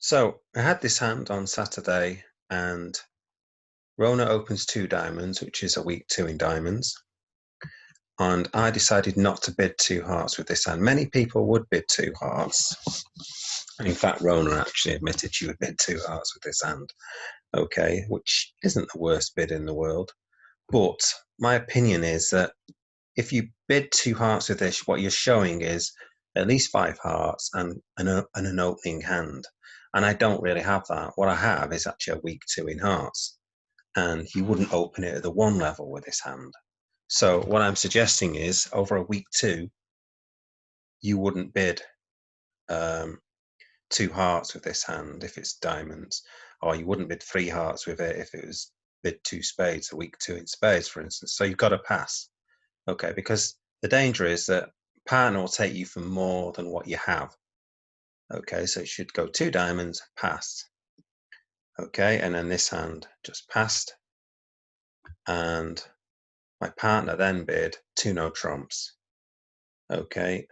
So I had this hand on Saturday, and Rona opens two diamonds, which is a week two in diamonds. And I decided not to bid two hearts with this hand. Many people would bid two hearts. And in fact, Rona actually admitted she would bid two hearts with this hand. Okay, which isn't the worst bid in the world. But my opinion is that if you bid two hearts with this, what you're showing is at least five hearts and an opening hand. And I don't really have that. What I have is actually a weak two in hearts. And you wouldn't open it at the one level with this hand. So what I'm suggesting is over a week two, you wouldn't bid um, two hearts with this hand if it's diamonds, or you wouldn't bid three hearts with it if it was bid two spades, a week two in spades, for instance. So you've got to pass. Okay, because the danger is that partner will take you for more than what you have. Okay, so it should go two diamonds, pass. Okay, and then this hand just passed. And my partner then bid two no trumps. Okay,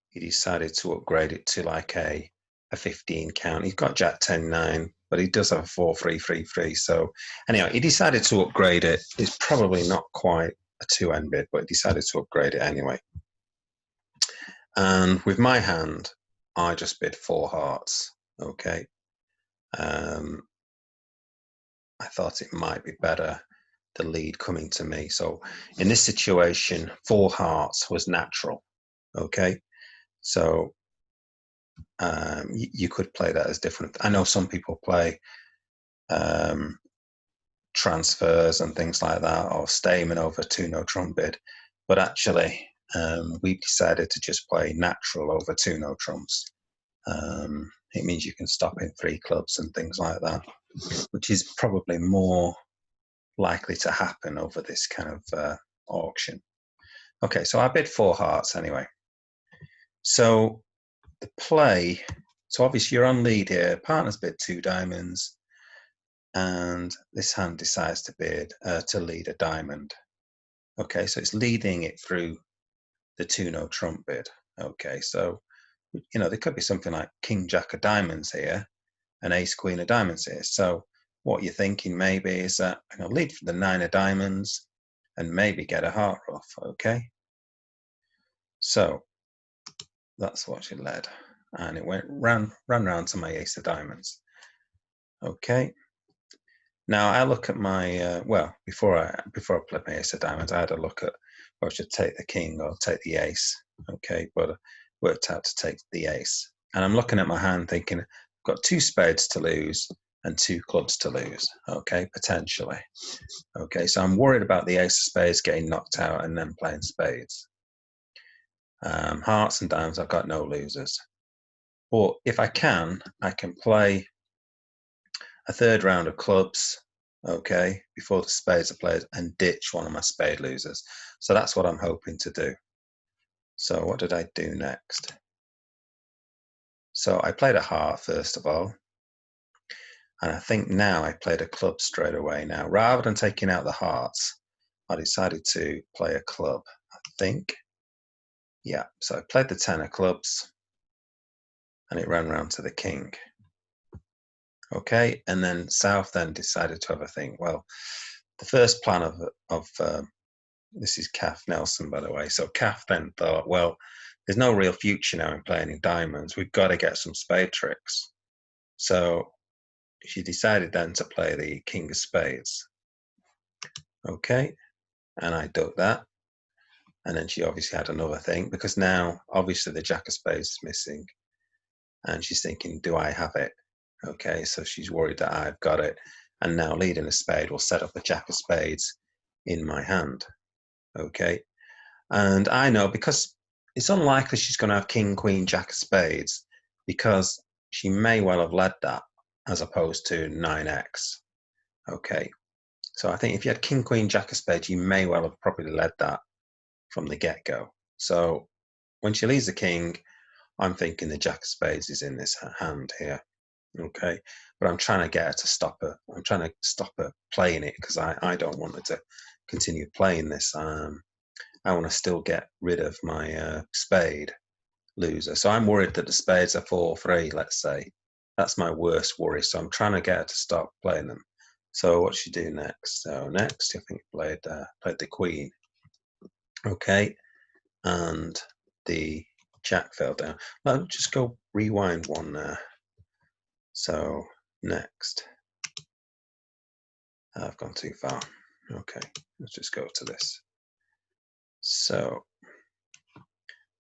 he decided to upgrade it to like a 15 count. He's got Jack 10 9, but he does have a 4 3 3 3. So anyway, he decided to upgrade it. It's probably not quite a 2N bid, but he decided to upgrade it anyway. And with my hand, I just bid four hearts. Okay. I thought it might be better the lead coming to me. So in this situation, four hearts was natural. Okay. So you could play that as different. I know some people play transfers and things like that, or Stayman over two no trump bid. But actually, we decided to just play natural over two no trumps. It means you can stop in three clubs and things like that, which is probably more likely to happen over this kind of auction. Okay, so I bid four hearts anyway. So the play, so obviously you're on lead here. Partner's bid two diamonds, and this hand decides to bid to lead a diamond. Okay, so it's leading it through the two no trump bid. Okay, so you know there could be something like King Jack of diamonds here, and Ace Queen of diamonds here. So what you're thinking maybe is that I'm going to lead for the nine of diamonds and maybe get a heart ruff. Okay, so that's what she led, and it ran round to my ace of diamonds. Okay, now I look at my well before I played my ace of diamonds, I had a look at whether I should take the king or take the ace. Okay, but I worked out to take the ace, and I'm looking at my hand thinking I've got two spades to lose and two clubs to lose. Okay, potentially. Okay, so I'm worried about the ace of spades getting knocked out and then playing spades. Hearts and diamonds, I've got no losers. But if I can play a third round of clubs, okay, before the spades are played, and ditch one of my spade losers. So that's what I'm hoping to do. So what did I do next? So I played a heart first of all. And I think now I played a club straight away. Now, rather than taking out the hearts, I decided to play a club, I think. Yeah, so I played the 10 of clubs, and it ran round to the king. Okay, and then South then decided to have a think. Well, the first plan of this is Kath Nelson, by the way. So Kath then thought, well, there's no real future now in playing in diamonds. We've got to get some spade tricks. So she decided then to play the king of spades. Okay, and I ducked that. And then she obviously had another thing because now obviously the jack of spades is missing. And she's thinking, do I have it? Okay, so she's worried that I've got it. And now leading a spade will set up a jack of spades in my hand. Okay, and I know because it's unlikely she's going to have king, queen, jack of spades because she may well have led that as opposed to 9x. Okay, so I think if you had king, queen, jack of spades, you may well have probably led that from the get-go. So when she leads the king, I'm thinking the jack of spades is in this hand here. Okay, but I'm trying to get her to stop her. I'm trying to stop her playing it because I don't want her to continue playing this. I want to still get rid of my spade, loser. So I'm worried that the spades are 4-3, let's say. That's my worst worry. So I'm trying to get her to stop playing them. So what should she do next? So next, I think played the queen. Okay, and the jack fell down. I'll just go rewind one there. So next, I've gone too far. Okay, let's just go to this. So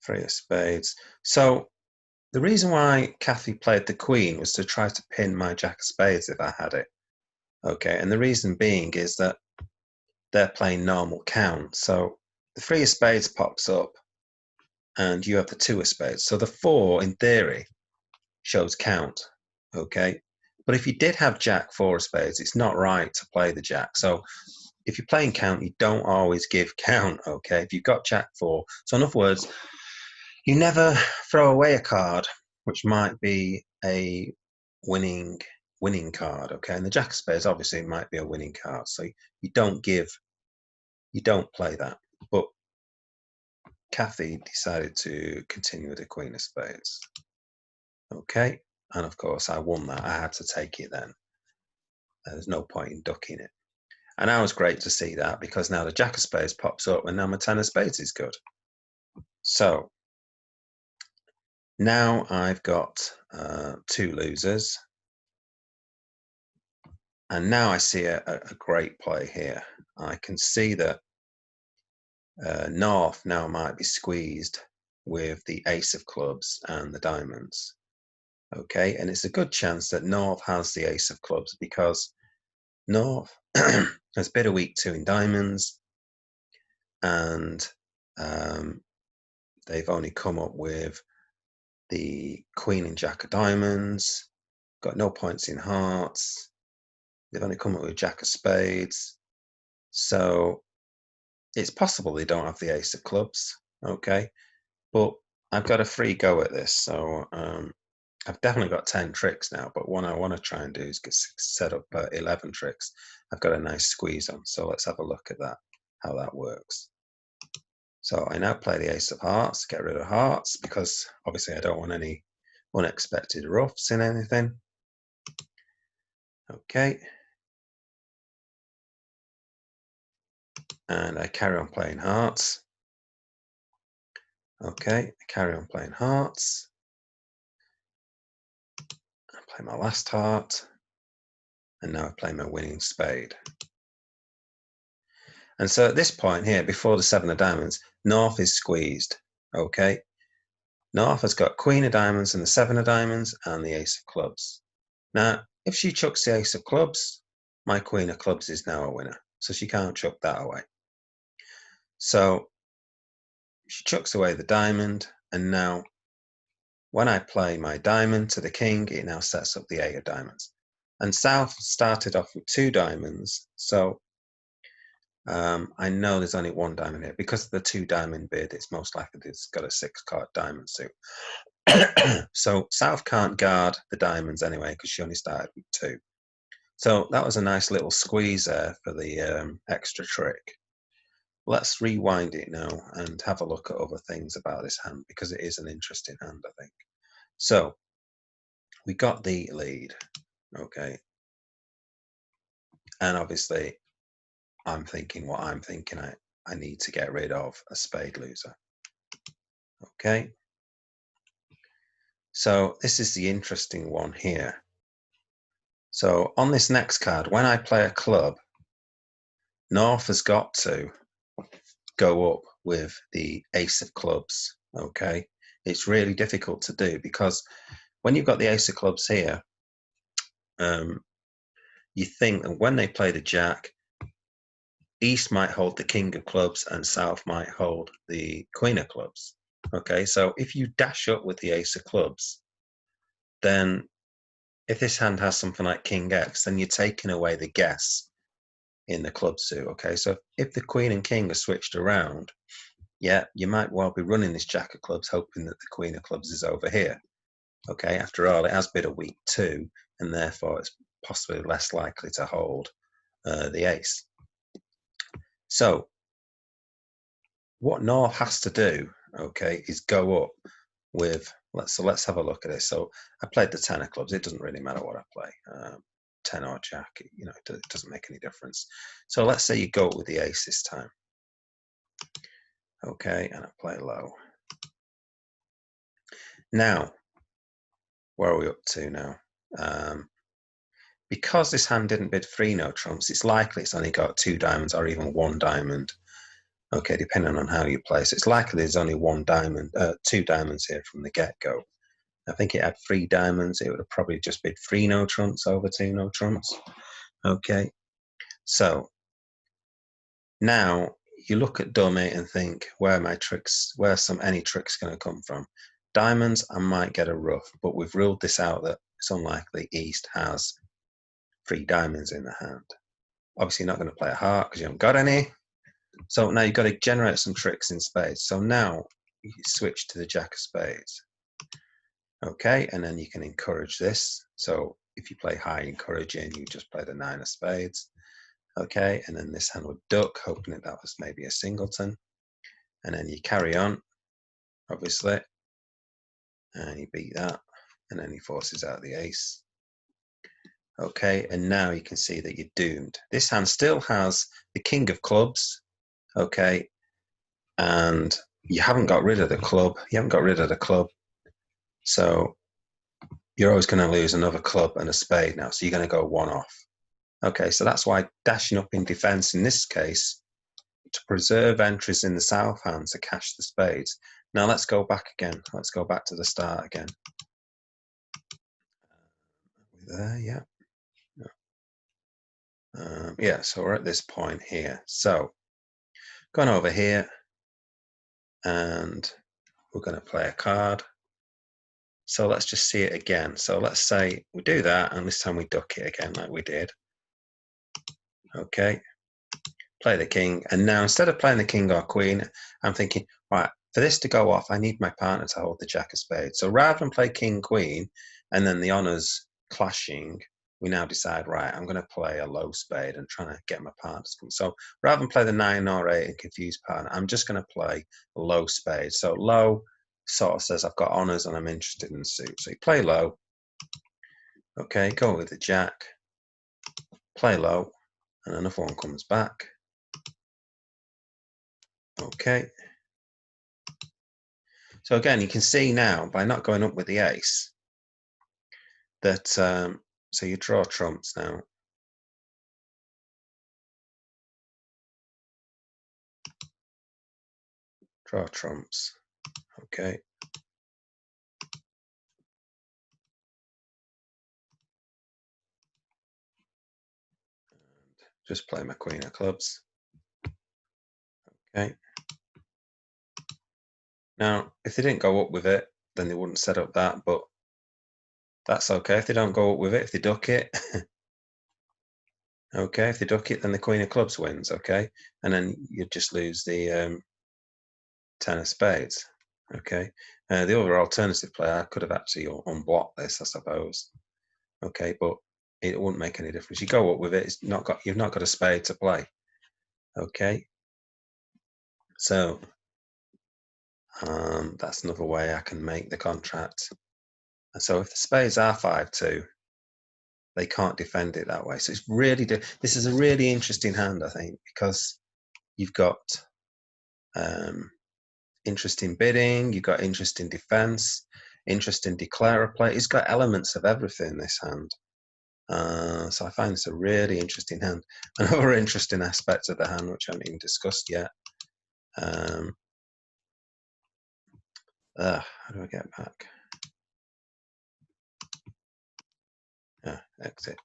3 of spades. So the reason why Kathy played the queen was to try to pin my jack of spades if I had it. Okay, and the reason being is that they're playing normal count. So the 3 of spades pops up and you have the 2 of spades. So the 4, in theory, shows count. Okay, but if you did have jack 4 of spades, it's not right to play the jack. So if you're playing count, you don't always give count. Okay, if you've got jack 4, so in other words, you never throw away a card which might be a winning card. Okay, and the jack of spades obviously might be a winning card, so you don't play that. But Kathy decided to continue with the queen of spades. Okay, and of course I won that. I had to take it then. There's no point in ducking it. And now it's great to see that, because now the jack of spades pops up and now my 10 of spades is good. So now I've got 2 losers. And now I see a great play here. I can see that North now might be squeezed with the ace of clubs and the diamonds. Okay, and it's a good chance that North has the ace of clubs, because North has bid a weak 2 in diamonds, and they've only come up with the queen and jack of diamonds, got no points in hearts. They've only come up with jack of spades. So it's possible they don't have the ace of clubs. Okay, but I've got a free go at this. So I've definitely got 10 tricks now, but what I want to try and do is set up 11 tricks. I've got a nice squeeze on. So let's have a look at that, how that works. So I now play the ace of hearts, get rid of hearts, because obviously I don't want any unexpected roughs in anything. Okay. And I carry on playing hearts. Okay, I carry on playing hearts. I play my last heart. And now I play my winning spade. And so at this point here, before the 7 of diamonds, North is squeezed. Okay. North has got queen of diamonds and the 7 of diamonds and the ace of clubs. Now, if she chucks the ace of clubs, my queen of clubs is now a winner. So she can't chuck that away. So she chucks away the diamond, and now when I play my diamond to the king, it now sets up the 8 of diamonds. And South started off with 2 diamonds, so I know there's only 1 diamond here. Because of the 2 diamond bid, it's most likely it's got a 6-card diamond suit. So South can't guard the diamonds anyway, because she only started with 2. So that was a nice little squeeze there for the extra trick. Let's rewind it now and have a look at other things about this hand, because it is an interesting hand, I think. So we got the lead, okay, and obviously I'm thinking what I'm thinking. I need to get rid of a spade loser. Okay, so this is the interesting one here. So on this next card, when I play a club, North has got to go up with the ace of clubs. Okay, it's really difficult to do, because when you've got the ace of clubs here, you think that when they play the jack, East might hold the king of clubs and South might hold the queen of clubs. Okay, so if you dash up with the ace of clubs, then if this hand has something like king X, then you're taking away the guess in the club suit. Okay, so if the queen and king are switched around, yeah, you might well be running this jack of clubs hoping that the queen of clubs is over here. Okay, after all, it has been a weak 2, and therefore it's possibly less likely to hold the ace. So what North has to do, okay, is go up with, let's have a look at this. So I played the 10 of clubs. It doesn't really matter what I play, 10 or jack, you know, it doesn't make any difference. So let's say you go with the ace this time. Okay, and I play low. Now, where are we up to now? Because this hand didn't bid 3 no trumps, it's likely it's only got 2 diamonds or even 1 diamond. Okay, depending on how you play. So it's likely there's only 1 diamond, 2 diamonds here from the get-go. I think it had 3 diamonds. It would have probably just bid 3 no trumps over 2 no trumps. Okay, so now you look at dummy and think, where are my tricks? Where's any tricks going to come from? Diamonds, I might get a rough, but we've ruled this out that it's unlikely East has 3 diamonds in the hand. Obviously, you're not going to play a heart because you haven't got any. So now you've got to generate some tricks in spades. So now you switch to the jack of spades. Okay, and then you can encourage this. So if you play high encouraging, you just play the 9 of spades. Okay, and then this hand would duck, hoping that that was maybe a singleton. And then you carry on, obviously, and you beat that, and then he forces out the ace. Okay, and now you can see that you're doomed. This hand still has the king of clubs, okay, and you haven't got rid of the club. You haven't got rid of the club, so you're always going to lose another club and a spade now, so you're going to go 1 off. Okay, so that's why dashing up in defense in this case to preserve entries in the south hand to cash the spades. Now let's go back again. Let's go back to the start again. There, yeah. Yeah, so we're at this point here. So going over here, and we're going to play a card. So let's just see it again. So let's say we do that, and this time we duck it again like we did. Okay, play the king, and now instead of playing the king or queen, I'm thinking, right, for this to go off, I need my partner to hold the jack of spades. So rather than play king, queen, and then the honors clashing, we now decide, right, I'm going to play a low spade and trying to get my partner to come. So rather than play the 9 or 8 and confuse partner, I'm just going to play a low spade. So low sort of says I've got honors and I'm interested in the suit. So you play low. Okay, go with the jack, play low, and another one comes back. Okay. So again, you can see now by not going up with the ace that, so you draw trumps now. Draw trumps. Okay. Just play my queen of clubs. Okay. Now, if they didn't go up with it, then they wouldn't set up that, but that's okay if they don't go up with it, if they duck it. Okay, if they duck it, then the queen of clubs wins, okay? And then you just lose the 10 of spades, okay? The other alternative player could have actually unblocked this, I suppose. Okay, but it wouldn't make any difference. You go up with it, you've not got a spade to play. Okay, so that's another way I can make the contract. And so if the spades are 5-2, they can't defend it that way. So it's really this is a really interesting hand, I think, because you've got interesting bidding, you've got interesting defense, interesting declarer play. It's got elements of everything, this hand. So I find this a really interesting hand. Another interesting aspect of the hand, which I haven't even discussed yet. How do I get back? Exit.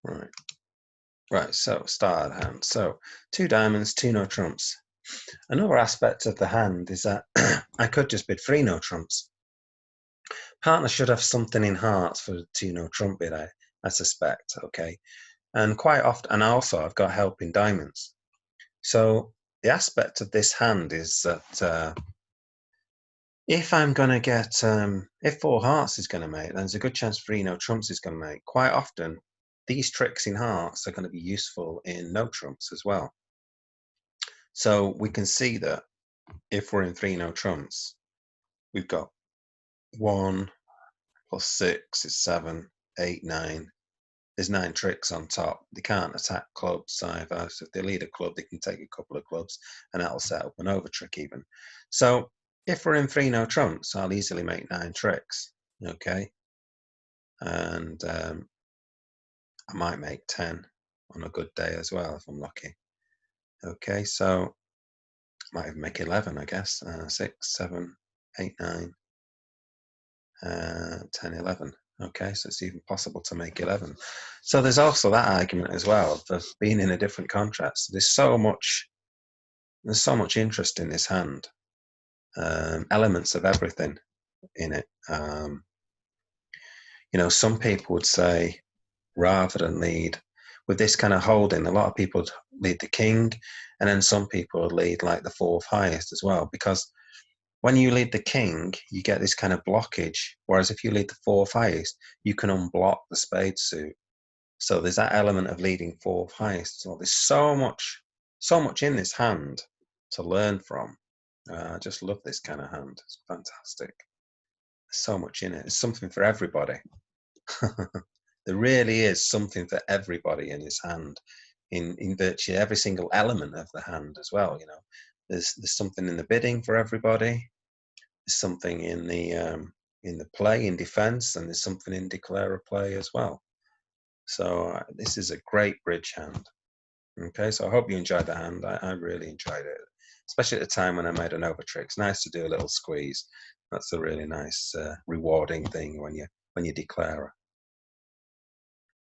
Right. Right, so start of the hand. So 2 diamonds, 2 no trumps. Another aspect of the hand is that I could just bid 3 no trumps. Partner should have something in hearts for the 2 no trump bid, I suspect, okay? And quite often, and also I've got help in diamonds. So the aspect of this hand is that if I'm going to get, if 4 hearts is going to make, then there's a good chance 3 no trumps is going to make. Quite often, these tricks in hearts are going to be useful in no trumps as well. So we can see that if we're in 3 no trumps, we've got 1 plus 6 is 7, 8, 9. There's 9 tricks on top. They can't attack clubs either. So if they lead a club, they can take a couple of clubs, and that'll set up an over trick even. So if we're in 3 no trumps, I'll easily make 9 tricks. Okay, and I might make 10 on a good day as well if I'm lucky. Okay, so I might even make 11, I guess. 6, 7, 8, 9, 10, 11. Okay, so it's even possible to make 11. So there's also that argument as well of being in a different contract. So there's so much interest in this hand, elements of everything in it. Some people would say rather than lead with this kind of holding, a lot of people would lead the king, and then some people would lead like the 4th highest as well, because when you lead the king, you get this kind of blockage. Whereas if you lead the 4th highest, you can unblock the spade suit. So there's that element of leading 4th highest. So there's so much in this hand to learn from. I just love this kind of hand. It's fantastic. There's so much in it. There's something for everybody. There really is something for everybody in this hand, in virtually every single element of the hand as well. There's something in the bidding for everybody. There's something in the play, in defense, and there's something in declare a play as well. So this is a great bridge hand. Okay, so I hope you enjoyed the hand. I really enjoyed it, especially at the time when I made an over trick. It's nice to do a little squeeze. That's a really nice, rewarding thing when you declare